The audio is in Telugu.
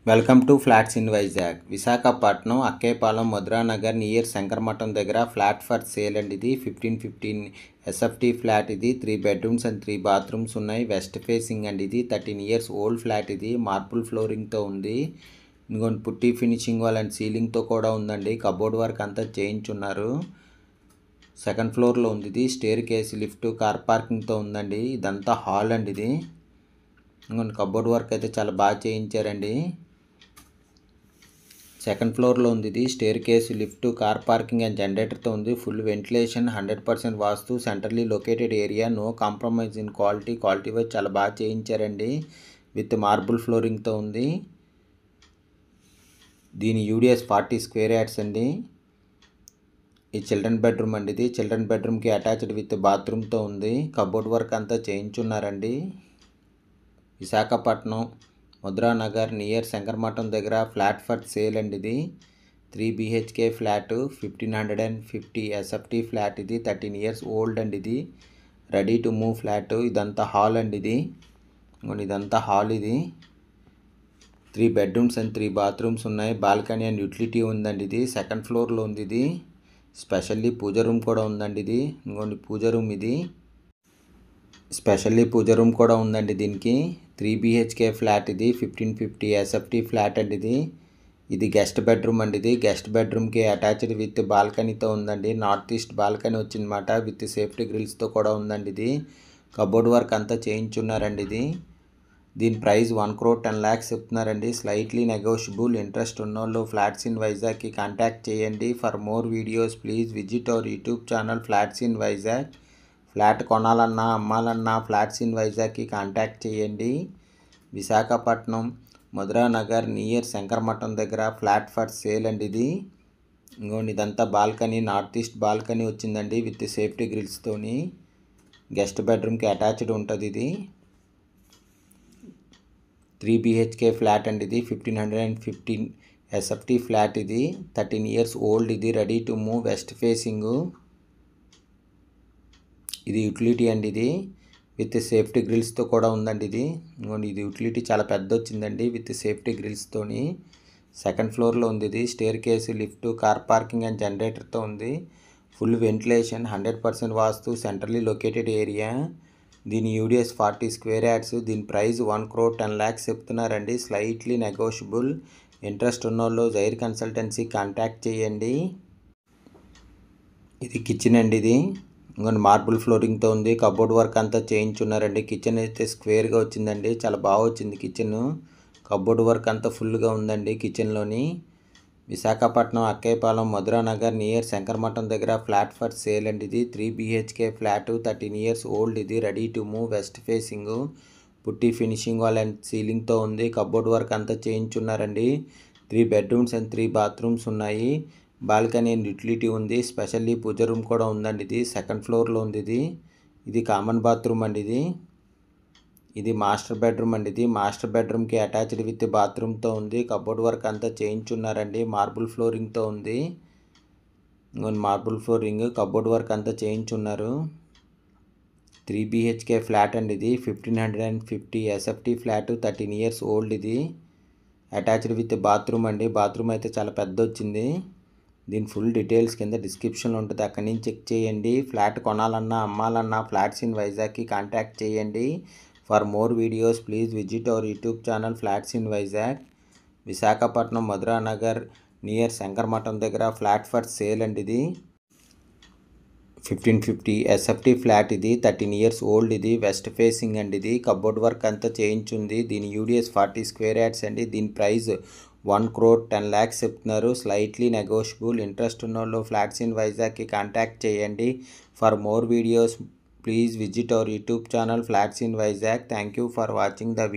Welcome to flats in Vizag. Visakhapatnam Akkayyapalem Madhuranagar near Sankaramatham దగ్గర ఫ్లాట్ ఫర్ సేల్ అండి. ఇది 1515 ఎస్ఎఫ్టీ ఫ్లాట్. ఇది 3 బెడ్రూమ్స్ అండ్ 3 బాత్రూమ్స్ ఉన్నాయి. వెస్ట్ ఫేసింగ్ అండి. ఇది 13 ఇయర్స్ ఓల్డ్ ఫ్లాట్. ఇది మార్బుల్ ఫ్లోరింగ్తో ఉంది. ఇంకొన్ని పుట్టి ఫినిషింగ్ వాల్ అండ్ సీలింగ్తో కూడా ఉందండి. కబోర్డ్ వర్క్ అంతా చేయించున్నారు. సెకండ్ ఫ్లోర్లో ఉంది. ఇది స్టేర్ కేస్, లిఫ్ట్, కార్ పార్కింగ్తో ఉందండి. ఇదంతా హాల్ అండి. ఇది ఇంకొన్ని కబోర్డ్ వర్క్ అయితే చాలా బాగా చేయించారండి. సెకండ్ ఫ్లోర్లో ఉంది. ఇది staircase, lift, car parking and జనరేటర్తో ఉంది. Full ventilation, 100% vastu, centrally located area, no compromise in quality wise చాలా బాగా చేయించారండి. విత్ మార్బుల్ ఫ్లోరింగ్తో ఉంది. దీని యూడిఎస్ 40 స్క్వేర్ యార్డ్స్ అండి. ఈ చిల్డ్రన్ బెడ్రూమ్ అండి. ఇది చిల్డ్రన్ బెడ్రూమ్కి అటాచ్డ్ విత్ బాత్రూమ్తో ఉంది. కబోర్డ్ వర్క్ అంతా చేయించున్నారండి. విశాఖపట్నం మధురానగర్ నియర్ శంకరమఠం దగ్గర ఫ్లాట్ ఫర్ సేల్ అండి. ఇది 3 BHK ఫ్లాట్, 1550 ఎస్ఎఫ్టీ ఫ్లాట్. ఇది 13 ఇయర్స్ ఓల్డ్ అండి. ఇది రెడీ టు మూవ్ ఫ్లాట్. ఇదంతా హాల్ అండి. ఇదంతా హాల్. ఇది 3 బెడ్రూమ్స్ అండ్ 3 బాత్రూమ్స్ ఉన్నాయి. బాల్కనీ అండ్ యూటిలిటీ ఉందండి. ఇది సెకండ్ ఫ్లోర్లో ఉంది. ఇది స్పెషల్లీ పూజ రూమ్ కూడా ఉందండి. ఇది పూజ రూమ్. ఇది స్పెషల్లీ పూజ రూమ్ కూడా ఉందండి. దీనికి 3 BHK ఫ్లాట్. ఇది 1550 ఎస్ఎఫ్టీ ఫ్లాట్ అండి. ఇది గెస్ట్ బెడ్రూమ్ అండి. ఇది గెస్ట్ బెడ్రూమ్కి అటాచ్డ్ విత్ బాల్కనీతో ఉందండి. నార్త్ ఈస్ట్ బాల్కనీ వచ్చిందన్నమాట. విత్ సేఫ్టీ గ్రిల్స్తో కూడా ఉందండి. ఇది కబోర్డ్ వర్క్ అంతా చేయించున్నారండి. దీని ప్రైస్ 1,10,00,000 చెప్తున్నారండి. Slightly negotiable. ఇంట్రెస్ట్ ఉన్నోళ్ళు ఫ్లాట్స్ ఇన్ వైజాగ్కి కాంటాక్ట్ చేయండి. For more videos please visit our YouTube channel flats in Vizag. Flat కొనాలన్నా అమ్మాలన్నా ఫ్లాట్స్ ఇన్ వైజాగ్కి కాంటాక్ట్ చేయండి. విశాఖపట్నం మధురానగర్ నియర్ శంకరమఠం దగ్గర ఫ్లాట్ ఫర్ సేల్ అండి. ఇదంతా బాల్కనీ, నార్త్ ఈస్ట్ బాల్కనీ వచ్చిందండి విత్ సేఫ్టీ గ్రిల్స్తోని. గెస్ట్ బెడ్రూమ్కి అటాచ్డ్ ఉంటుంది. ఇది 3 BHK ఫ్లాట్ అండి. ఇది 1515 ఎస్ఎఫ్టీ ఫ్లాట్. ఇది 13 ఇయర్స్ ఓల్డ్. ఇది ready to move, west facing. ఇది యూటిలిటీ అండి. ఇది విత్ సేఫ్టీ గ్రిల్స్తో కూడా ఉందండి. ఇది యూటిలిటీ చాలా పెద్ద వచ్చిందండి విత్ సేఫ్టీ గ్రిల్స్తోని. సెకండ్ ఫ్లోర్లో ఉంది. ఇది staircase, lift, car parking and జనరేటర్తో ఉంది. Full ventilation, 100% vastu, centrally located area. దీని యూడిఎస్ 40 స్క్వేర్ యార్డ్స్. దీని ప్రైస్ 1,10,00,000 చెప్తున్నారండి. Slightly negotiable. ఇంట్రెస్ట్ ఉన్నోళ్ళు జైర్ కన్సల్టెన్సీ కాంటాక్ట్ చేయండి. ఇది కిచెన్ అండి. ఇది మార్బుల్ ఫ్లోరింగ్తో ఉంది. కబోర్డ్ వర్క్ అంతా చేయించున్నారండి. కిచెన్ అయితే స్క్వేర్గా వచ్చిందండి. చాలా బాగా వచ్చింది కిచెన్. కబోర్డ్ వర్క్ అంతా ఫుల్గా ఉందండి కిచెన్లోని. విశాఖపట్నం అక్కేపాలెం మధురానగర్ నియర్ శంకరమఠం దగ్గర ఫ్లాట్ ఫర్ సేల్ అండి. ఇది 3 BHK ఫ్లాట్, 13 ఇయర్స్ ఓల్డ్. ఇది ready to move, west facing, putty finishing wall and సీలింగ్తో ఉంది. కబోర్డ్ వర్క్ అంతా చేయించున్నారండి. 3 బెడ్రూమ్స్ అండ్ 3 బాత్రూమ్స్ ఉన్నాయి. బాల్కనీ అండ్ యూటిలిటీ ఉంది. స్పెషల్లీ పూజ రూమ్ కూడా ఉందండి. ఇది సెకండ్ ఫ్లోర్లో ఉంది. ఇది కామన్ బాత్రూమ్ అండి. ఇది మాస్టర్ బెడ్రూమ్ అండి. ఇది మాస్టర్ బెడ్రూమ్కి అటాచ్డ్ విత్ బాత్రూమ్తో ఉంది. కబోర్డ్ వర్క్ అంతా చేయించున్నారండి. మార్బుల్ ఫ్లోరింగ్తో ఉంది. మార్బుల్ ఫ్లోరింగ్, కబోర్డ్ వర్క్ అంతా చేయించున్నారు. 3 BHK ఫ్లాట్ అండి. ఇది 1550 ఎస్ఎఫ్టీ ఫ్లాట్, 13 ఇయర్స్ ఓల్డ్. ఇది అటాచ్డ్ విత్ బాత్రూమ్ అండి. బాత్రూమ్ అయితే చాలా పెద్ద వచ్చింది. దీని ఫుల్ డీటెయిల్స్ కింద డిస్క్రిప్షన్లో ఉంటుంది, అక్కడి నుంచి చెక్ చేయండి. ఫ్లాట్ కొనాలన్నా అమ్మాలన్నా ఫ్లాట్స్ ఇన్ వైజాగ్కి కాంటాక్ట్ చేయండి. For more videos please visit our YouTube channel flats in Vizag. Visakhapatnam Madhuranagar near Sankaramatham దగ్గర ఫ్లాట్ ఫర్ సేల్ అండి. ఇది 1550 ఎస్ఎఫ్టీ ఫ్లాట్. ఇది 13 ఇయర్స్ ఓల్డ్. ఇది వెస్ట్ ఫేసింగ్ అండి. ఇది కబోర్డ్ వర్క్ అంతా చేయించుంది. దీని యూడిఎస్ 40 స్క్వేర్ యార్డ్స్ అండి. దీని ప్రైస్ 1,10,00,000 చెప్తున్నారు. Slightly negotiable. ఇంట్రెస్ట్ ఉన్నోళ్ళు ఫ్లాట్స్ ఇన్ వైజాగ్కి కాంటాక్ట్ చేయండి. For more videos please visit our YouTube channel flats in Vizag. Thank you for watching the video.